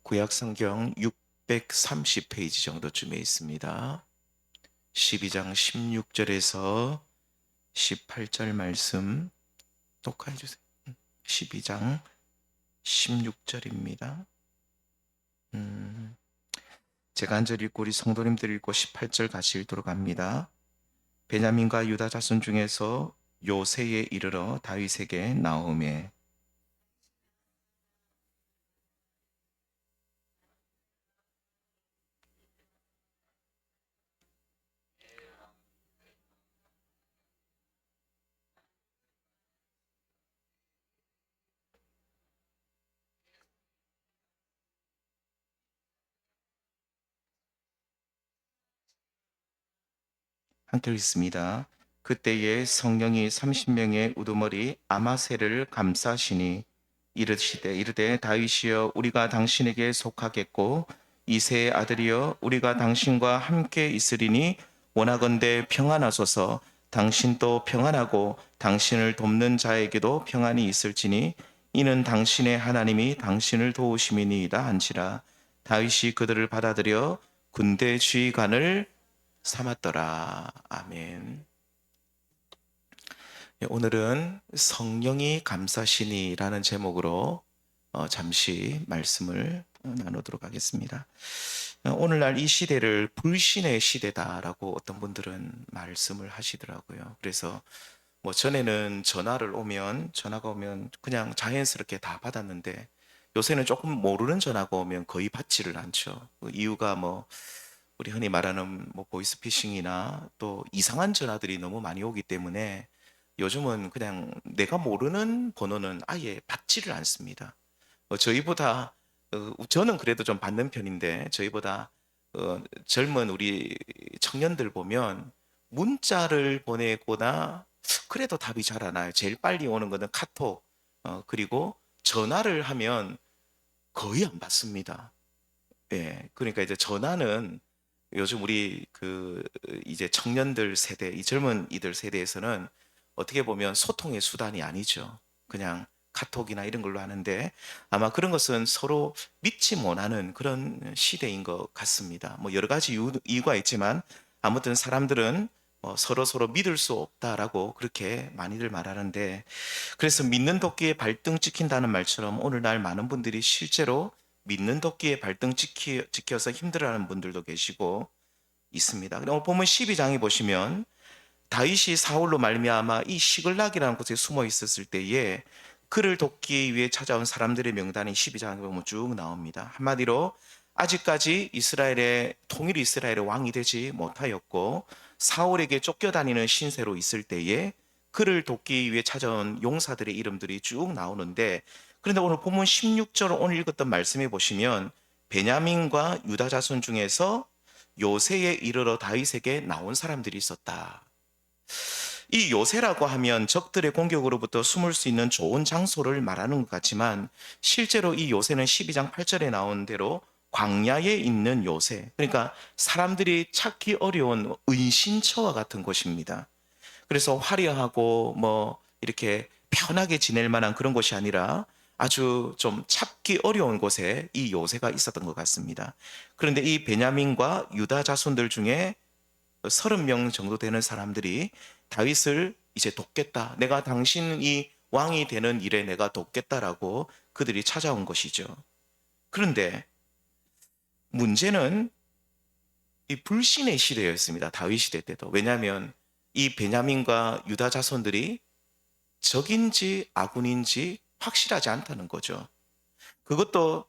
구약성경 630페이지 정도쯤에 있습니다. 12장 16절에서 18절 말씀 독화해 주세요. 12장 16절입니다. 제가 한 절 읽고 우리 성도님들 읽고 18절 같이 읽도록 합니다. 베냐민과 유다 자손 중에서 요새에 이르러 다윗에게 나오매 함께 읽습니다. 그때에 성령이 30명의 우두머리 아마새를 감싸시니 이르되 다윗이여 우리가 당신에게 속하겠고 이새의 아들이여 우리가 당신과 함께 있으리니 원하건대 평안하소서. 당신도 평안하고 당신을 돕는 자에게도 평안이 있을지니 이는 당신의 하나님이 당신을 도우심이니이다 한지라. 다윗이 그들을 받아들여 군대 지휘관을 삼았더라. 아멘. 오늘은 성령이 감싸시니라는 제목으로 잠시 말씀을 나누도록 하겠습니다. 오늘날 이 시대를 불신의 시대다라고 어떤 분들은 말씀을 하시더라고요. 그래서 전에는 전화가 오면 그냥 자연스럽게 다 받았는데 요새는 조금 모르는 전화가 오면 거의 받지를 않죠. 그 이유가 우리 흔히 말하는 보이스피싱이나 또 이상한 전화들이 너무 많이 오기 때문에 요즘은 그냥 내가 모르는 번호는 아예 받지를 않습니다. 저희보다 저는 그래도 좀 받는 편인데 저희보다 젊은 우리 청년들 보면 문자를 보내거나 그래도 답이 잘 안 와요. 제일 빨리 오는 거는 카톡, 그리고 전화를 하면 거의 안 받습니다. 예, 그러니까 이제 전화는 요즘 우리 이제 청년들 세대, 이 젊은 이들 세대에서는 어떻게 보면 소통의 수단이 아니죠. 그냥 카톡이나 이런 걸로 하는데 아마 그런 것은 서로 믿지 못하는 그런 시대인 것 같습니다. 여러 가지 이유가 있지만 아무튼 사람들은 서로 믿을 수 없다라고 그렇게 많이들 말하는데, 그래서 믿는 도끼에 발등 찍힌다는 말처럼 오늘날 많은 분들이 실제로 믿는 도끼에 발등 찍혀서 힘들어하는 분들도 계시고 있습니다. 오늘 보면 12장에 보시면 다윗이 사울로 말미암아 이 시글락이라는 곳에 숨어 있었을 때에 그를 돕기 위해 찾아온 사람들의 명단이 12장에 보면 쭉 나옵니다. 한마디로 아직까지 통일 이스라엘의 왕이 되지 못하였고 사울에게 쫓겨다니는 신세로 있을 때에 그를 돕기 위해 찾아온 용사들의 이름들이 쭉 나오는데, 그런데 오늘 본문 16절 오늘 읽었던 말씀에 보시면 베냐민과 유다 자손 중에서 요새에 이르러 다윗에게 나온 사람들이 있었다. 이 요새라고 하면 적들의 공격으로부터 숨을 수 있는 좋은 장소를 말하는 것 같지만 실제로 이 요새는 12장 8절에 나온 대로 광야에 있는 요새, 그러니까 사람들이 찾기 어려운 은신처와 같은 곳입니다. 그래서 화려하고 이렇게 편하게 지낼 만한 그런 곳이 아니라 아주 좀 찾기 어려운 곳에 이 요새가 있었던 것 같습니다. 그런데 이 베냐민과 유다 자손들 중에 30명 정도 되는 사람들이 다윗을 이제 돕겠다, 내가 당신이 왕이 되는 일에 내가 돕겠다라고 그들이 찾아온 것이죠. 그런데 문제는 이 불신의 시대였습니다. 다윗 시대 때도. 왜냐하면 이 베냐민과 유다 자손들이 적인지 아군인지 확실하지 않다는 거죠. 그것도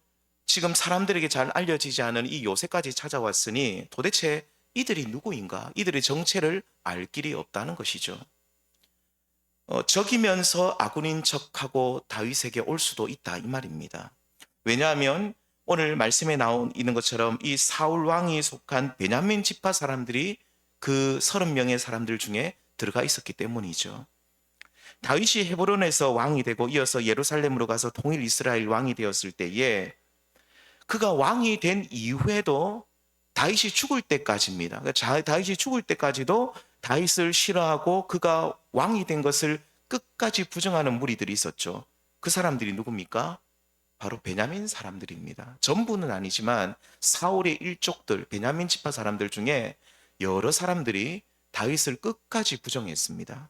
지금 사람들에게 잘 알려지지 않은 이 요새까지 찾아왔으니 도대체 이들이 누구인가? 이들의 정체를 알 길이 없다는 것이죠. 적이면서 아군인 척하고 다윗에게 올 수도 있다 이 말입니다. 왜냐하면 오늘 말씀에 나온 있는 것처럼 이 사울 왕이 속한 베냐민 지파 사람들이 그 30명의 사람들 중에 들어가 있었기 때문이죠. 다윗이 헤브론에서 왕이 되고 이어서 예루살렘으로 가서 통일 이스라엘 왕이 되었을 때에 그가 왕이 된 이후에도 다윗이 죽을 때까지입니다. 그러니까 다윗이 죽을 때까지도 다윗을 싫어하고 그가 왕이 된 것을 끝까지 부정하는 무리들이 있었죠. 그 사람들이 누굽니까? 바로 베냐민 사람들입니다. 전부는 아니지만 사울의 일족들, 베냐민 지파 사람들 중에 여러 사람들이 다윗을 끝까지 부정했습니다.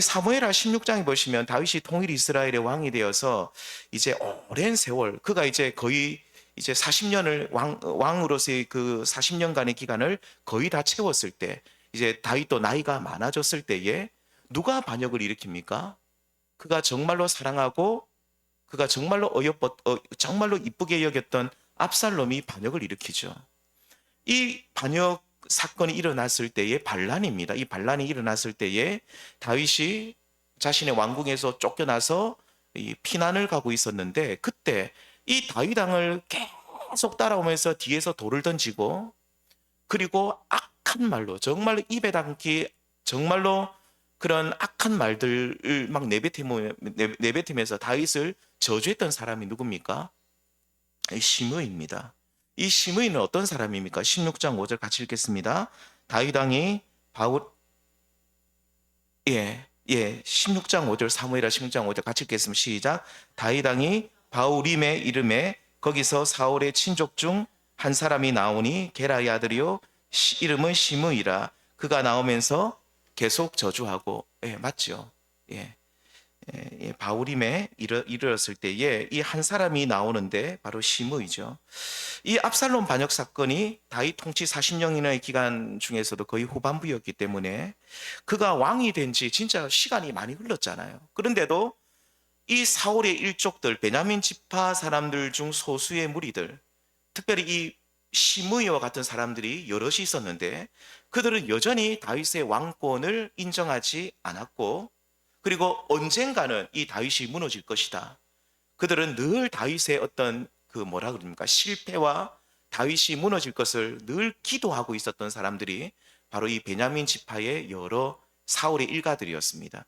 사무엘하 16장에 보시면 다윗이 통일 이스라엘의 왕이 되어서 이제 오랜 세월, 그가 이제 거의 이제 40년을 왕으로서의 그 40년간의 기간을 거의 다 채웠을 때, 이제 다윗도 나이가 많아졌을 때에 누가 반역을 일으킵니까? 그가 정말로 사랑하고 그가 정말로 정말로 이쁘게 여겼던 압살롬이 반역을 일으키죠. 이 반역 사건이 일어났을 때의 반란입니다. 이 반란이 일어났을 때에 다윗이 자신의 왕궁에서 쫓겨나서 이 피난을 가고 있었는데, 그때 이 다윗 왕을 계속 따라오면서 뒤에서 돌을 던지고, 그리고 악한 말로, 정말로 입에 담기 정말로 그런 악한 말들을 막 내뱉으면서 다윗을 저주했던 사람이 누굽니까? 시므이입니다. 이 시므이는 어떤 사람입니까? 16장 5절 같이 읽겠습니다. 다윗 왕이 바울 16장 5절, 사무엘하 16장 5절 같이 읽겠습니다. 시작. 다윗 왕이 바울임의 이름에 거기서 사울의 친족 중 한 사람이 나오니 게라의 아들이요 이름은 시므이라. 그가 나오면서 계속 저주하고, 맞죠? 바울임에 이르렀을 때에 이 한 사람이 나오는데 바로 시므이죠. 이 압살롬 반역 사건이 다윗 통치 40년이나의 기간 중에서도 거의 후반부였기 때문에 그가 왕이 된 지 진짜 시간이 많이 흘렀잖아요. 그런데도 이 사울의 일족들, 베냐민 지파 사람들 중 소수의 무리들, 특별히 이 시므이와 같은 사람들이 여럿이 있었는데, 그들은 여전히 다윗의 왕권을 인정하지 않았고, 그리고 언젠가는 이 다윗이 무너질 것이다. 그들은 늘 다윗의 어떤 그 뭐라 그럽니까? 실패와 다윗이 무너질 것을 늘 기도하고 있었던 사람들이 바로 이 베냐민 지파의 여러 사울의 일가들이었습니다.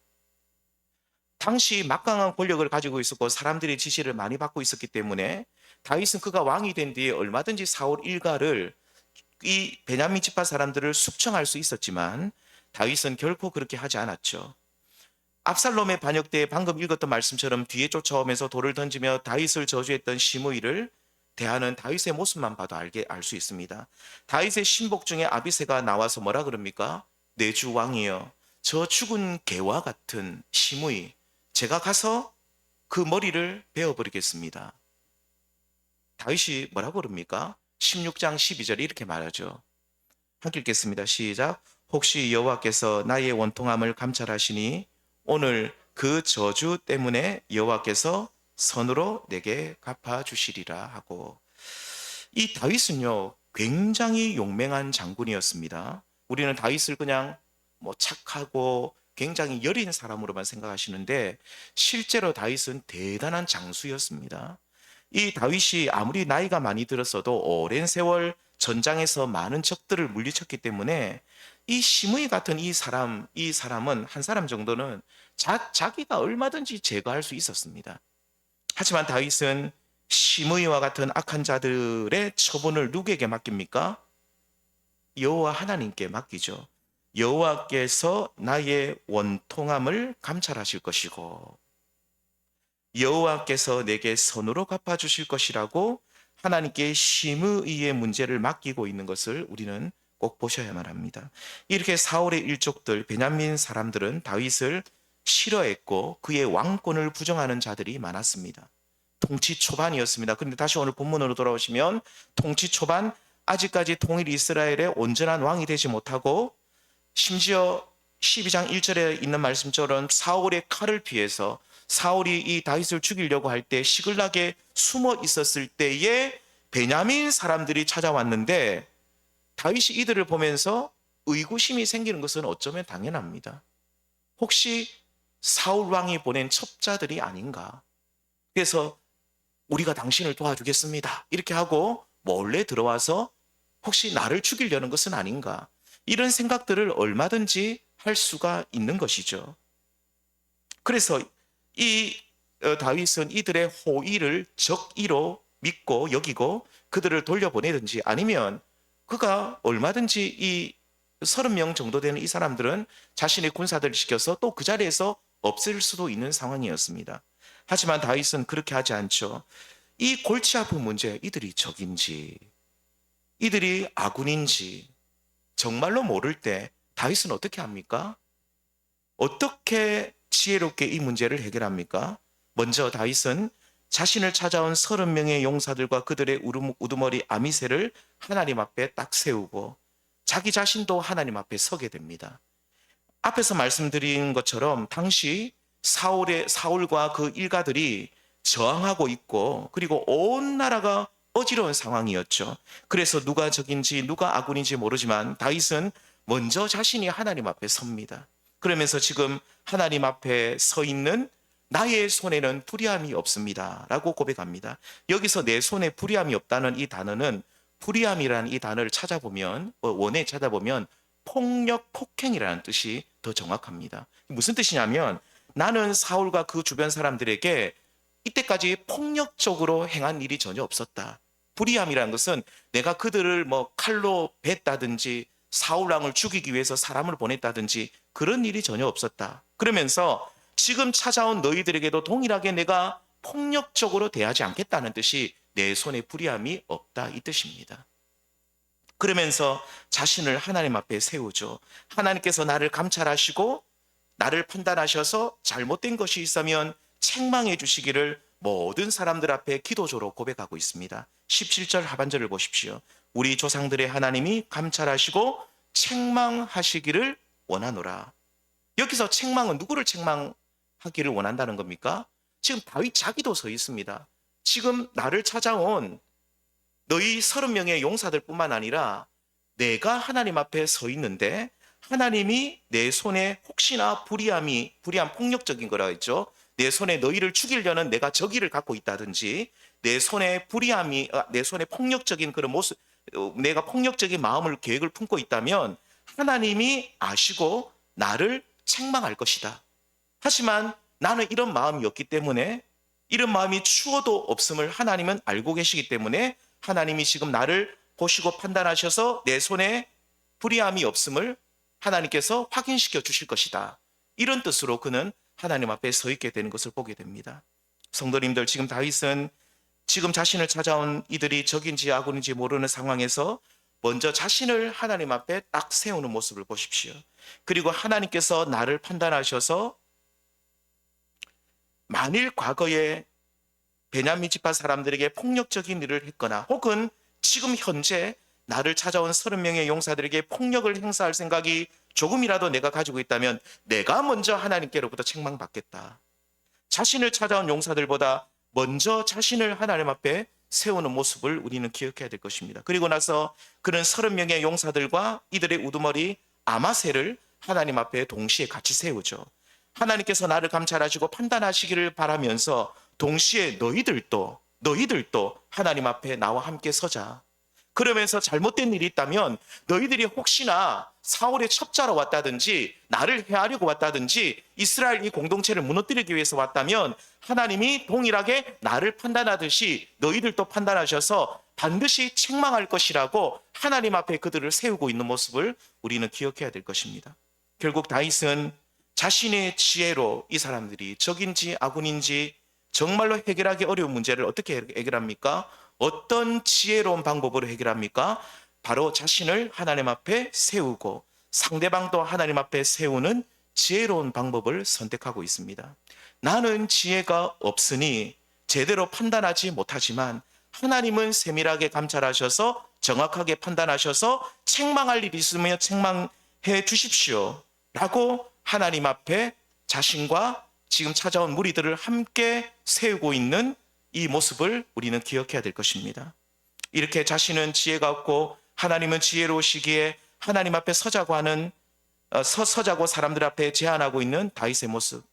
당시 막강한 권력을 가지고 있었고 사람들의 지시를 많이 받고 있었기 때문에 다윗은 그가 왕이 된 뒤에 얼마든지 사울 일가를, 이 베냐민 지파 사람들을 숙청할 수 있었지만 다윗은 결코 그렇게 하지 않았죠. 압살롬의 반역 때 방금 읽었던 말씀처럼 뒤에 쫓아오면서 돌을 던지며 다윗을 저주했던 시므이를 대하는 다윗의 모습만 봐도 알 수 있습니다. 다윗의 신복 중에 아비새가 나와서 뭐라 그럽니까? 내 주 왕이여, 저 죽은 개와 같은 시므이, 제가 가서 그 머리를 베어버리겠습니다. 다윗이 뭐라고 그럽니까? 16장 12절에 이렇게 말하죠. 함께 읽겠습니다. 시작. 혹시 여호와께서 나의 원통함을 감찰하시니 오늘 그 저주 때문에 여호와께서 선으로 내게 갚아주시리라 하고, 이 다윗은요 굉장히 용맹한 장군이었습니다. 우리는 다윗을 그냥 착하고 굉장히 여린 사람으로만 생각하시는데 실제로 다윗은 대단한 장수였습니다. 이 다윗이 아무리 나이가 많이 들었어도 오랜 세월 전장에서 많은 적들을 물리쳤기 때문에 이 시므이 같은 이 사람은 한 사람 정도는 자기가 얼마든지 제거할 수 있었습니다. 하지만 다윗은 시므이와 같은 악한 자들의 처분을 누구에게 맡깁니까? 여호와 하나님께 맡기죠. 여호와께서 나의 원통함을 감찰하실 것이고 여호와께서 내게 선으로 갚아주실 것이라고 하나님께 시므이의 문제를 맡기고 있는 것을 우리는 꼭 보셔야만 합니다. 이렇게 사울의 일족들, 베냐민 사람들은 다윗을 싫어했고 그의 왕권을 부정하는 자들이 많았습니다. 통치 초반이었습니다. 그런데 다시 오늘 본문으로 돌아오시면 통치 초반, 아직까지 통일 이스라엘의 온전한 왕이 되지 못하고 심지어 12장 1절에 있는 말씀처럼 사울의 칼을 피해서 사울이 이 다윗을 죽이려고 할 때 시글락에 숨어 있었을 때에 베냐민 사람들이 찾아왔는데 다윗이 이들을 보면서 의구심이 생기는 것은 어쩌면 당연합니다. 혹시 사울 왕이 보낸 첩자들이 아닌가? 그래서 우리가 당신을 도와주겠습니다 이렇게 하고 몰래 들어와서 혹시 나를 죽이려는 것은 아닌가? 이런 생각들을 얼마든지 할 수가 있는 것이죠. 그래서 이 다윗은 이들의 호의를 적의로 믿고 여기고 그들을 돌려보내든지, 아니면 그가 얼마든지 이 30명 정도 되는 이 사람들은 자신의 군사들을 시켜서 또 그 자리에서 없앨 수도 있는 상황이었습니다. 하지만 다윗은 그렇게 하지 않죠. 이 골치 아픈 문제, 이들이 적인지 이들이 아군인지 정말로 모를 때 다윗은 어떻게 합니까? 어떻게 지혜롭게 이 문제를 해결합니까? 먼저 다윗은 자신을 찾아온 30명의 용사들과 그들의 우두머리 아미새를 하나님 앞에 딱 세우고 자기 자신도 하나님 앞에 서게 됩니다. 앞에서 말씀드린 것처럼 당시 사울과 그 일가들이 저항하고 있고 그리고 온 나라가 어지러운 상황이었죠. 그래서 누가 적인지 누가 아군인지 모르지만 다윗은 먼저 자신이 하나님 앞에 섭니다. 그러면서 지금 하나님 앞에 서 있는 나의 손에는 불의함이 없습니다 라고 고백합니다. 여기서 내 손에 불의함이 없다는 이 단어는 불의함이라는 이 단어를 찾아보면 원에 찾아보면 폭력, 폭행이라는 뜻이 더 정확합니다. 무슨 뜻이냐면 나는 사울과 그 주변 사람들에게 이때까지 폭력적으로 행한 일이 전혀 없었다. 불의함이라는 것은 내가 그들을 칼로 뱉다든지 사울 왕을 죽이기 위해서 사람을 보냈다든지 그런 일이 전혀 없었다. 그러면서 지금 찾아온 너희들에게도 동일하게 내가 폭력적으로 대하지 않겠다는 뜻이 내 손에 불의함이 없다 이 뜻입니다. 그러면서 자신을 하나님 앞에 세우죠. 하나님께서 나를 감찰하시고 나를 판단하셔서 잘못된 것이 있으면 책망해 주시기를 모든 사람들 앞에 기도조로 고백하고 있습니다. 17절 하반절을 보십시오. 우리 조상들의 하나님이 감찰하시고 책망하시기를 원하노라. 여기서 책망은 누구를 책망하기를 원한다는 겁니까? 지금 다윗 자기도 서 있습니다. 지금 나를 찾아온 너희 30명의 용사들 뿐만 아니라 내가 하나님 앞에 서 있는데 하나님이 내 손에 혹시나 불의함 폭력적인 거라 했죠. 내 손에 너희를 죽이려는 내가 적의를 갖고 있다든지 내 손에 내 손에 폭력적인 그런 모습, 내가 폭력적인 마음을 계획을 품고 있다면 하나님이 아시고 나를 책망할 것이다. 하지만 나는 이런 마음이 없기 때문에 이런 마음이 추워도 없음을 하나님은 알고 계시기 때문에 하나님이 지금 나를 보시고 판단하셔서 내 손에 불의함이 없음을 하나님께서 확인시켜 주실 것이다. 이런 뜻으로 그는 하나님 앞에 서 있게 되는 것을 보게 됩니다. 성도님들, 지금 다윗은 지금 자신을 찾아온 이들이 적인지 아군인지 모르는 상황에서 먼저 자신을 하나님 앞에 딱 세우는 모습을 보십시오. 그리고 하나님께서 나를 판단하셔서 만일 과거에 베냐민 지파 사람들에게 폭력적인 일을 했거나 혹은 지금 현재 나를 찾아온 30명의 용사들에게 폭력을 행사할 생각이 조금이라도 내가 가지고 있다면 내가 먼저 하나님께로부터 책망받겠다. 자신을 찾아온 용사들보다 먼저 자신을 하나님 앞에 세우는 모습을 우리는 기억해야 될 것입니다. 그리고 나서 그는 30명의 용사들과 이들의 우두머리 아마새를 하나님 앞에 동시에 같이 세우죠. 하나님께서 나를 감찰하시고 판단하시기를 바라면서 동시에 너희들도 하나님 앞에 나와 함께 서자. 그러면서 잘못된 일이 있다면 너희들이 혹시나 사울의 첩자로 왔다든지 나를 해하려고 왔다든지 이스라엘 이 공동체를 무너뜨리기 위해서 왔다면 하나님이 동일하게 나를 판단하듯이 너희들도 판단하셔서 반드시 책망할 것이라고 하나님 앞에 그들을 세우고 있는 모습을 우리는 기억해야 될 것입니다. 결국 다윗은 자신의 지혜로 이 사람들이 적인지 아군인지 정말로 해결하기 어려운 문제를 어떻게 해결합니까? 어떤 지혜로운 방법으로 해결합니까? 바로 자신을 하나님 앞에 세우고 상대방도 하나님 앞에 세우는 지혜로운 방법을 선택하고 있습니다. 나는 지혜가 없으니 제대로 판단하지 못하지만 하나님은 세밀하게 감찰하셔서 정확하게 판단하셔서 책망할 일이 있으면 책망해 주십시오 라고 하나님 앞에 자신과 지금 찾아온 무리들을 함께 세우고 있는 이 모습을 우리는 기억해야 될 것입니다. 이렇게 자신은 지혜가 없고 하나님은 지혜로우시기에 하나님 앞에 서자고 사람들 앞에 제안하고 있는 다윗의 모습.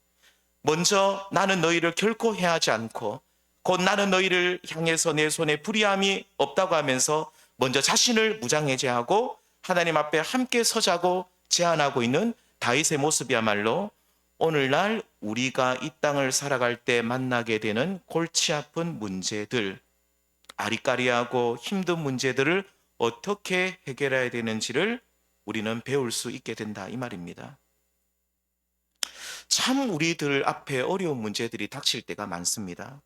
먼저 나는 너희를 결코 해하지 않고 곧 나는 너희를 향해서 내 손에 불의함이 없다고 하면서 먼저 자신을 무장해제하고 하나님 앞에 함께 서자고 제안하고 있는 다윗의 모습이야말로 오늘날 우리가 이 땅을 살아갈 때 만나게 되는 골치 아픈 문제들, 아리까리하고 힘든 문제들을 어떻게 해결해야 되는지를 우리는 배울 수 있게 된다 이 말입니다. 참 우리들 앞에 어려운 문제들이 닥칠 때가 많습니다.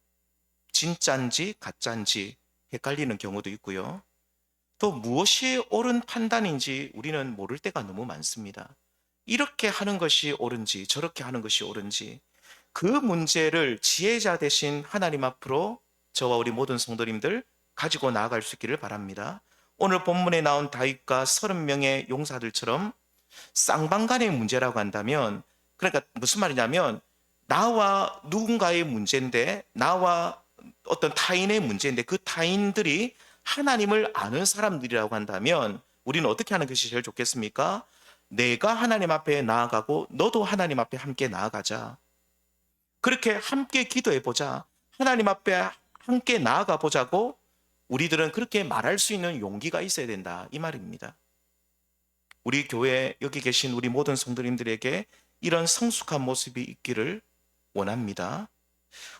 진짜인지 가짜인지 헷갈리는 경우도 있고요. 또 무엇이 옳은 판단인지 우리는 모를 때가 너무 많습니다. 이렇게 하는 것이 옳은지 저렇게 하는 것이 옳은지 그 문제를 지혜자 대신 하나님 앞으로 저와 우리 모든 성도님들 가지고 나아갈 수 있기를 바랍니다. 오늘 본문에 나온 다윗과 30명의 용사들처럼 쌍방간의 문제라고 한다면, 그러니까 무슨 말이냐면 나와 누군가의 문제인데, 나와 어떤 타인의 문제인데 그 타인들이 하나님을 아는 사람들이라고 한다면 우리는 어떻게 하는 것이 제일 좋겠습니까? 내가 하나님 앞에 나아가고 너도 하나님 앞에 함께 나아가자. 그렇게 함께 기도해 보자. 하나님 앞에 함께 나아가 보자고 우리들은 그렇게 말할 수 있는 용기가 있어야 된다. 이 말입니다. 우리 교회 여기 계신 우리 모든 성도님들에게 이런 성숙한 모습이 있기를 원합니다.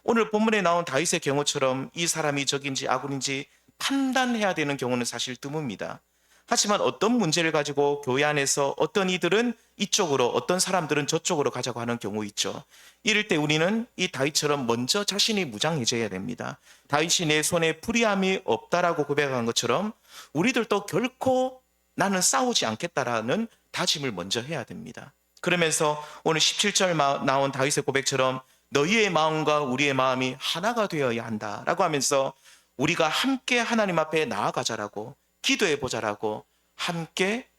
오늘 본문에 나온 다윗의 경우처럼 이 사람이 적인지 악인지 판단해야 되는 경우는 사실 드뭅니다. 하지만 어떤 문제를 가지고 교회 안에서 어떤 이들은 이쪽으로 어떤 사람들은 저쪽으로 가자고 하는 경우 있죠. 이럴 때 우리는 이 다윗처럼 먼저 자신이 무장해져야 됩니다. 다윗이 내 손에 불의함이 없다라고 고백한 것처럼 우리들도 결코 나는 싸우지 않겠다라는 다짐을 먼저 해야 됩니다. 그러면서 오늘 17절 나온 다윗의 고백처럼 너희의 마음과 우리의 마음이 하나가 되어야 한다라고 하면서 우리가 함께 하나님 앞에 나아가자라고 기도해 보자라고 함께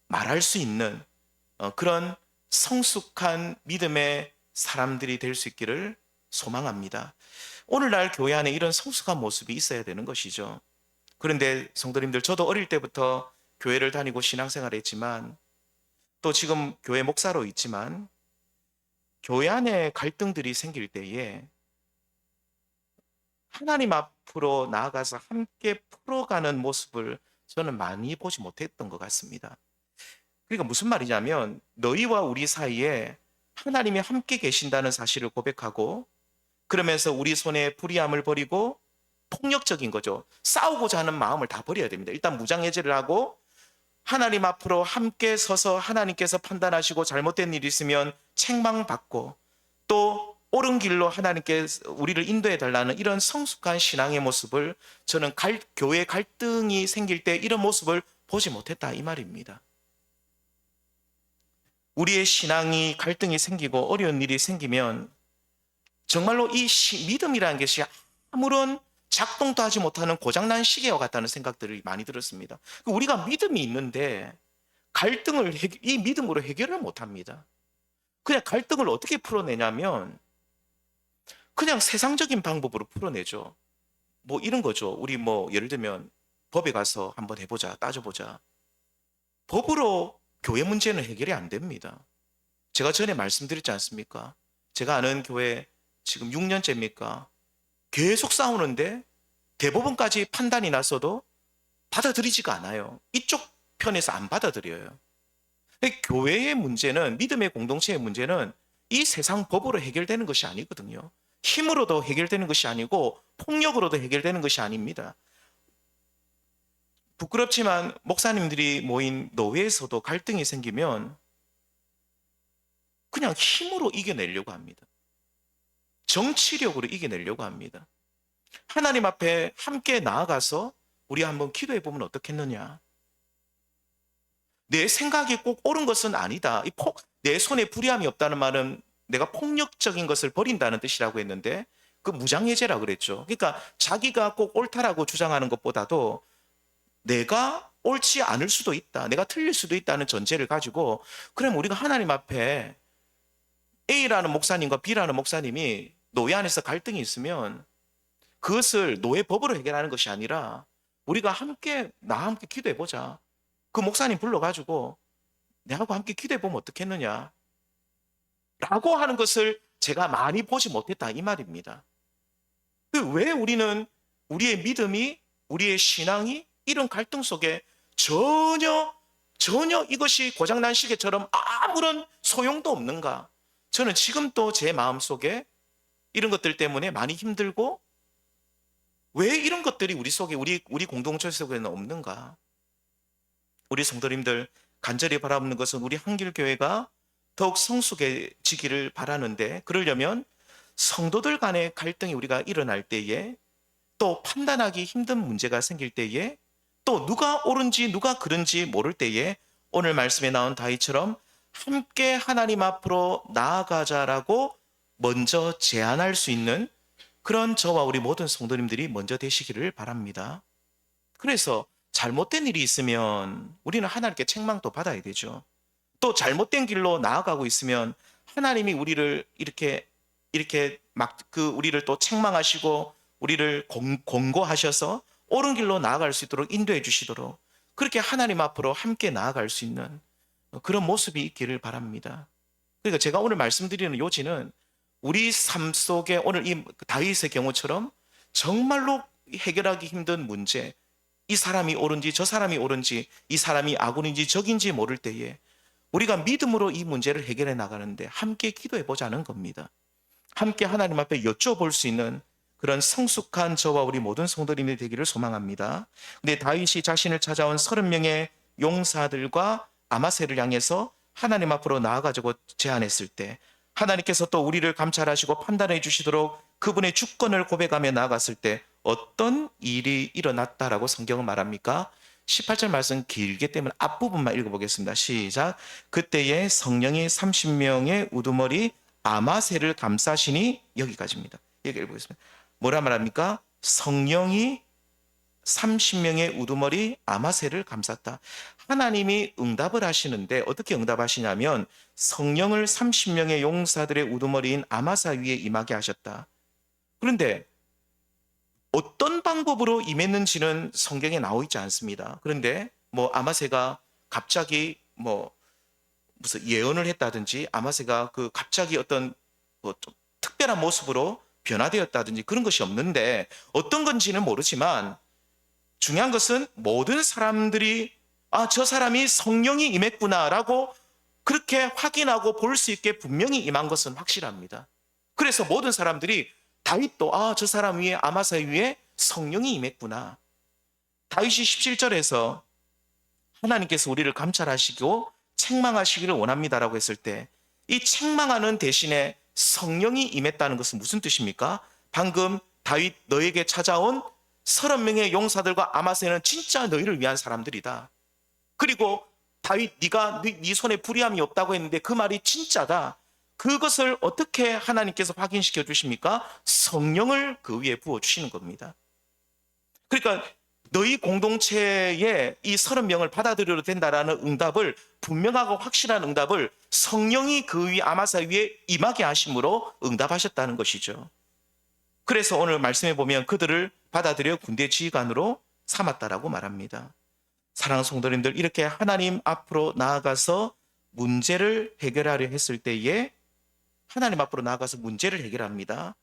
말할 수 있는 그런 성숙한 믿음의 사람들이 될 수 있기를 소망합니다. 오늘날 교회 안에 이런 성숙한 모습이 있어야 되는 것이죠. 그런데 성도님들, 저도 어릴 때부터 교회를 다니고 신앙생활을 했지만 또 지금 교회 목사로 있지만 교회 안에 갈등들이 생길 때에 하나님 앞으로 나아가서 함께 풀어가는 모습을 저는 많이 보지 못했던 것 같습니다. 그러니까 무슨 말이냐면 너희와 우리 사이에 하나님이 함께 계신다는 사실을 고백하고 그러면서 우리 손에 불의함을 버리고 폭력적인 거죠. 싸우고자 하는 마음을 다 버려야 됩니다. 일단 무장해제를 하고 하나님 앞으로 함께 서서 하나님께서 판단하시고 잘못된 일이 있으면 책망받고 또 옳은 길로 하나님께 우리를 인도해 달라는 이런 성숙한 신앙의 모습을 저는 교회 갈등이 생길 때 이런 모습을 보지 못했다 이 말입니다. 우리의 신앙이 갈등이 생기고 어려운 일이 생기면 정말로 이 믿음이라는 것이 아무런 작동도 하지 못하는 고장난 시계와 같다는 생각들이 많이 들었습니다. 우리가 믿음이 있는데 갈등을 이 믿음으로 해결을 못합니다. 그냥 갈등을 어떻게 풀어내냐면 그냥 세상적인 방법으로 풀어내죠. 뭐 이런 거죠. 우리 뭐 예를 들면 법에 가서 한번 해보자, 따져보자. 법으로 교회 문제는 해결이 안 됩니다. 제가 전에 말씀드렸지 않습니까? 제가 아는 교회 지금 6년째입니까? 계속 싸우는데 대법원까지 판단이 났어도 받아들이지가 않아요. 이쪽 편에서 안 받아들여요. 교회의 문제는, 믿음의 공동체의 문제는 이 세상 법으로 해결되는 것이 아니거든요. 힘으로도 해결되는 것이 아니고 폭력으로도 해결되는 것이 아닙니다. 부끄럽지만 목사님들이 모인 노회에서도 갈등이 생기면 그냥 힘으로 이겨내려고 합니다. 정치력으로 이겨내려고 합니다. 하나님 앞에 함께 나아가서 우리 한번 기도해 보면 어떻겠느냐. 내 생각이 꼭 옳은 것은 아니다. 내 손에 불의함이 없다는 말은 내가 폭력적인 것을 버린다는 뜻이라고 했는데 그 무장해제라고 그랬죠. 그러니까 자기가 꼭 옳다라고 주장하는 것보다도 내가 옳지 않을 수도 있다. 내가 틀릴 수도 있다는 전제를 가지고 그럼 우리가 하나님 앞에 A라는 목사님과 B라는 목사님이 노예 안에서 갈등이 있으면 그것을 노예법으로 해결하는 것이 아니라 우리가 나와 함께 기도해보자. 그 목사님 불러가지고 내하고 함께 기도해보면 어떻겠느냐 라고 하는 것을 제가 많이 보지 못했다 이 말입니다. 왜 우리는 우리의 믿음이 우리의 신앙이 이런 갈등 속에 전혀 이것이 고장난 시계처럼 아무런 소용도 없는가. 저는 지금도 제 마음속에 이런 것들 때문에 많이 힘들고 왜 이런 것들이 우리 속에 우리 공동체 속에는 없는가. 우리 성도님들 간절히 바라보는 것은 우리 한길교회가 더욱 성숙해지기를 바라는데 그러려면 성도들 간의 갈등이 우리가 일어날 때에, 또 판단하기 힘든 문제가 생길 때에, 또 누가 옳은지 누가 그른지 모를 때에 오늘 말씀에 나온 다윗처럼 함께 하나님 앞으로 나아가자라고 먼저 제안할 수 있는 그런 저와 우리 모든 성도님들이 먼저 되시기를 바랍니다. 그래서 잘못된 일이 있으면 우리는 하나님께 책망도 받아야 되죠. 또 잘못된 길로 나아가고 있으면 하나님이 우리를 이렇게 막 우리를 또 책망하시고 우리를 권고하셔서 옳은 길로 나아갈 수 있도록 인도해 주시도록, 그렇게 하나님 앞으로 함께 나아갈 수 있는 그런 모습이 있기를 바랍니다. 그러니까 제가 오늘 말씀드리는 요지는 우리 삶 속에 오늘 이 다윗의 경우처럼 정말로 해결하기 힘든 문제, 이 사람이 옳은지 저 사람이 옳은지, 이 사람이 악인인지 적인지 모를 때에 우리가 믿음으로 이 문제를 해결해 나가는데 함께 기도해 보자는 겁니다. 함께 하나님 앞에 여쭤볼 수 있는 그런 성숙한 저와 우리 모든 성도님이 되기를 소망합니다. 근데 다윗이 자신을 찾아온 30명의 용사들과 아마새를 향해서 하나님 앞으로 나아가자고 제안했을 때, 하나님께서 또 우리를 감찰하시고 판단해 주시도록 그분의 주권을 고백하며 나아갔을 때 어떤 일이 일어났다라고 성경은 말합니까? 18절 말씀 길기 때문에 앞부분만 읽어보겠습니다. 시작. 그때에 성령이 30명의 우두머리 아마새를 감싸시니, 여기까지입니다. 여기 읽어보겠습니다. 뭐라 말합니까? 성령이 30명의 우두머리 아마새를 감쌌다. 하나님이 응답을 하시는데 어떻게 응답하시냐면 성령을 30명의 용사들의 우두머리인 아마사 위에 임하게 하셨다. 그런데 어떤 방법으로 임했는지는 성경에 나와 있지 않습니다. 그런데 아마새가 갑자기 무슨 예언을 했다든지, 아마새가 갑자기 어떤 좀 특별한 모습으로 변화되었다든지 그런 것이 없는데, 어떤 건지는 모르지만 중요한 것은 모든 사람들이 저 사람이 성령이 임했구나라고 그렇게 확인하고 볼 수 있게 분명히 임한 것은 확실합니다. 그래서 모든 사람들이 다윗도 저 사람 위에, 아마사 위에 성령이 임했구나. 다윗이 17절에서 하나님께서 우리를 감찰하시고 책망하시기를 원합니다라고 했을 때, 이 책망하는 대신에 성령이 임했다는 것은 무슨 뜻입니까? 방금 다윗 너에게 찾아온 30명의 용사들과 아마새는 진짜 너희를 위한 사람들이다. 그리고 다윗 네가 네 손에 불의함이 없다고 했는데 그 말이 진짜다. 그것을 어떻게 하나님께서 확인시켜 주십니까? 성령을 그 위에 부어주시는 겁니다. 그러니까 너희 공동체에 이 30명을 받아들여도 된다라는 응답을, 분명하고 확실한 응답을 성령이 그 위 아마사 위에 임하게 하심으로 응답하셨다는 것이죠. 그래서 오늘 말씀해 보면 그들을 받아들여 군대 지휘관으로 삼았다라고 말합니다. 사랑하는 성도님들, 이렇게 하나님 앞으로 나아가서 문제를 해결하려 했을 때에 하나님 앞으로 나아가서 문제를 해결합니다.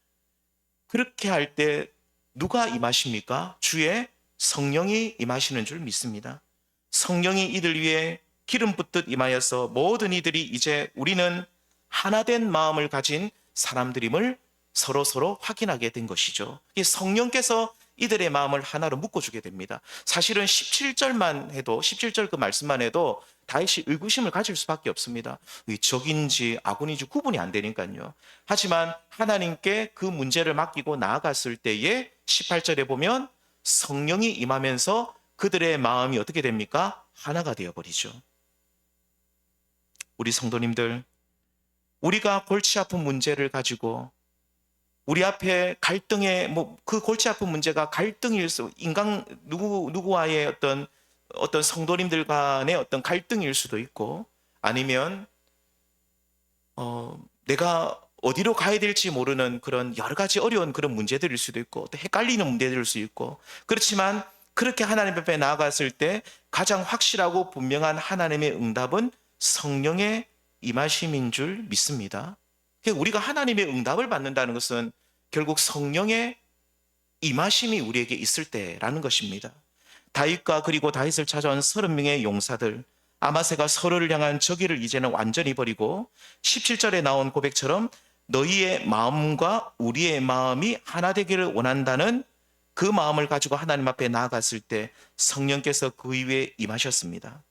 그렇게 할 때 누가 임하십니까? 주의 성령이 임하시는 줄 믿습니다. 성령이 이들 위에 기름 붓듯 임하여서 모든 이들이 이제 우리는 하나된 마음을 가진 사람들임을 서로 확인하게 된 것이죠. 이 성령께서 이들의 마음을 하나로 묶어주게 됩니다. 사실은 17절만 해도, 17절 그 말씀만 해도 다윗이 의구심을 가질 수밖에 없습니다. 적인지 아군인지 구분이 안 되니까요. 하지만 하나님께 그 문제를 맡기고 나아갔을 때에 18절에 보면 성령이 임하면서 그들의 마음이 어떻게 됩니까? 하나가 되어버리죠. 우리 성도님들, 우리가 골치 아픈 문제를 가지고 우리 앞에 갈등의 그 골치 아픈 문제가 갈등일 수, 인간 누구와의 어떤 성도님들 간의 어떤 갈등일 수도 있고, 아니면 내가 어디로 가야 될지 모르는 그런 여러 가지 어려운 그런 문제들일 수도 있고, 또 헷갈리는 문제들일 수 있고, 그렇지만 그렇게 하나님 앞에 나아갔을 때 가장 확실하고 분명한 하나님의 응답은 성령의 임하심인 줄 믿습니다. 우리가 하나님의 응답을 받는다는 것은 결국 성령의 임하심이 우리에게 있을 때라는 것입니다. 다윗과 그리고 다윗을 찾아온 30명의 용사들, 아마새가 서로를 향한 저기를 이제는 완전히 버리고 17절에 나온 고백처럼 너희의 마음과 우리의 마음이 하나 되기를 원한다는 그 마음을 가지고 하나님 앞에 나아갔을 때 성령께서 그 위에 임하셨습니다.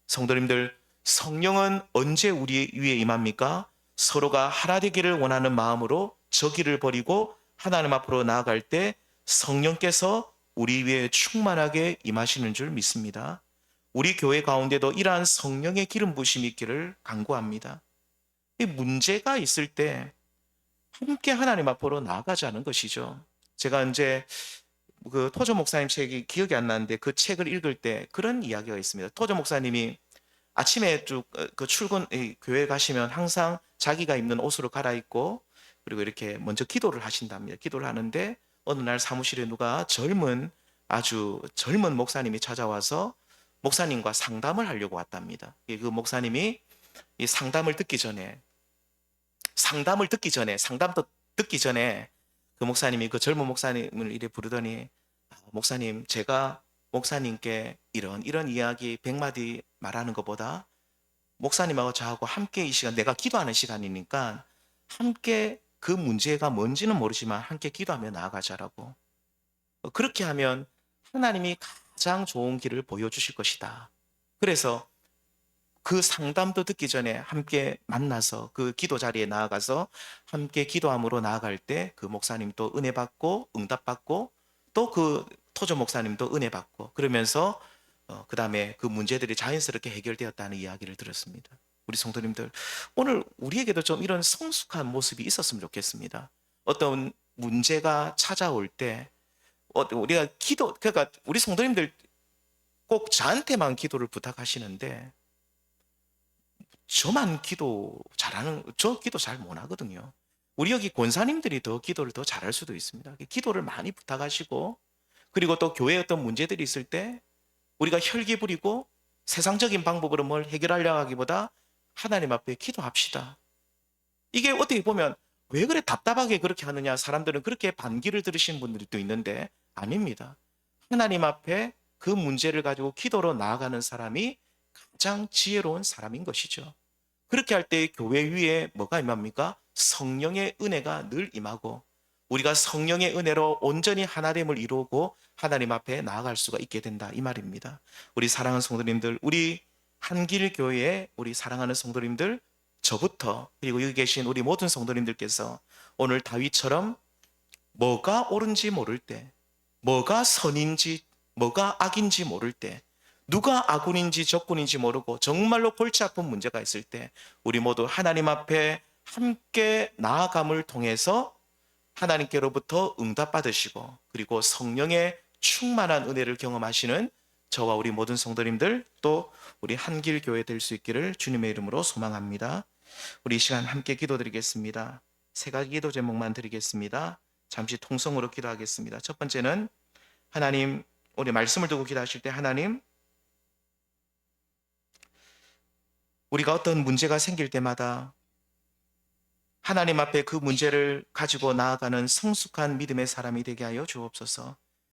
성도님들, 성령은 언제 우리 위에 임합니까? 서로가 하나 되기를 원하는 마음으로 저 길을 버리고 하나님 앞으로 나아갈 때 성령께서 우리 위에 충만하게 임하시는 줄 믿습니다. 우리 교회 가운데도 이러한 성령의 기름 부심이 있기를 간구합니다. 이 문제가 있을 때 함께 하나님 앞으로 나아가자는 것이죠. 제가 이제 그 토조 목사님 책이 기억이 안 나는데 그 책을 읽을 때 그런 이야기가 있습니다. 토조 목사님이 아침에 쭉 그 출근 교회 가시면 항상 자기가 입는 옷으로 갈아입고 그리고 이렇게 먼저 기도를 하신답니다. 기도를 하는데 어느 날 사무실에 누가 아주 젊은 목사님이 찾아와서 목사님과 상담을 하려고 왔답니다. 그 목사님이 이 상담도 듣기 전에 그 목사님이 그 젊은 목사님을 이래 부르더니 목사님, 제가 목사님께 이런 이야기 100마디 말하는 것보다 목사님하고 저하고 함께 이 시간, 내가 기도하는 시간이니까 함께 그 문제가 뭔지는 모르지만 함께 기도하며 나아가자라고. 그렇게 하면 하나님이 가장 좋은 길을 보여주실 것이다. 그래서 그 상담도 듣기 전에 함께 만나서 그 기도 자리에 나아가서 함께 기도함으로 나아갈 때 그 목사님도 은혜 받고 응답받고 또 그 토조 목사님도 은혜 받고 그러면서 그 다음에 그 문제들이 자연스럽게 해결되었다는 이야기를 들었습니다. 우리 성도님들, 오늘 우리에게도 좀 이런 성숙한 모습이 있었으면 좋겠습니다. 어떤 문제가 찾아올 때 우리가 그러니까 우리 성도님들 꼭 저한테만 기도를 부탁하시는데 저 기도 잘 못하거든요. 우리 여기 권사님들이 더 기도를 더 잘할 수도 있습니다. 기도를 많이 부탁하시고 그리고 또 교회에 어떤 문제들이 있을 때 우리가 혈기 부리고 세상적인 방법으로 뭘 해결하려고 하기보다 하나님 앞에 기도합시다. 이게 어떻게 보면 왜 그래 답답하게 그렇게 하느냐, 사람들은 그렇게 반기를 들으시는 분들이 또 있는데 아닙니다. 하나님 앞에 그 문제를 가지고 기도로 나아가는 사람이 가장 지혜로운 사람인 것이죠. 그렇게 할 때 교회 위에 뭐가 임합니까? 성령의 은혜가 늘 임하고 우리가 성령의 은혜로 온전히 하나됨을 이루고 하나님 앞에 나아갈 수가 있게 된다, 이 말입니다. 우리 사랑하는 성도님들, 우리 한길교회의 우리 사랑하는 성도님들, 저부터 그리고 여기 계신 우리 모든 성도님들께서 오늘 다윗처럼 뭐가 옳은지 모를 때, 뭐가 선인지 뭐가 악인지 모를 때, 누가 아군인지 적군인지 모르고 정말로 골치 아픈 문제가 있을 때 우리 모두 하나님 앞에 함께 나아감을 통해서 하나님께로부터 응답받으시고 그리고 성령의 충만한 은혜를 경험하시는 저와 우리 모든 성도님들, 또 우리 한길교회 될 수 있기를 주님의 이름으로 소망합니다. 우리 이 시간 함께 기도드리겠습니다. 세 가지 기도 제목만 드리겠습니다. 잠시 통성으로 기도하겠습니다. 첫 번째는 하나님, 우리 말씀을 두고 기도하실 때 하나님, 우리가 어떤 문제가 생길 때마다 하나님 앞에 그 문제를 가지고 나아가는 성숙한 믿음의 사람이 되게 하여 주옵소서.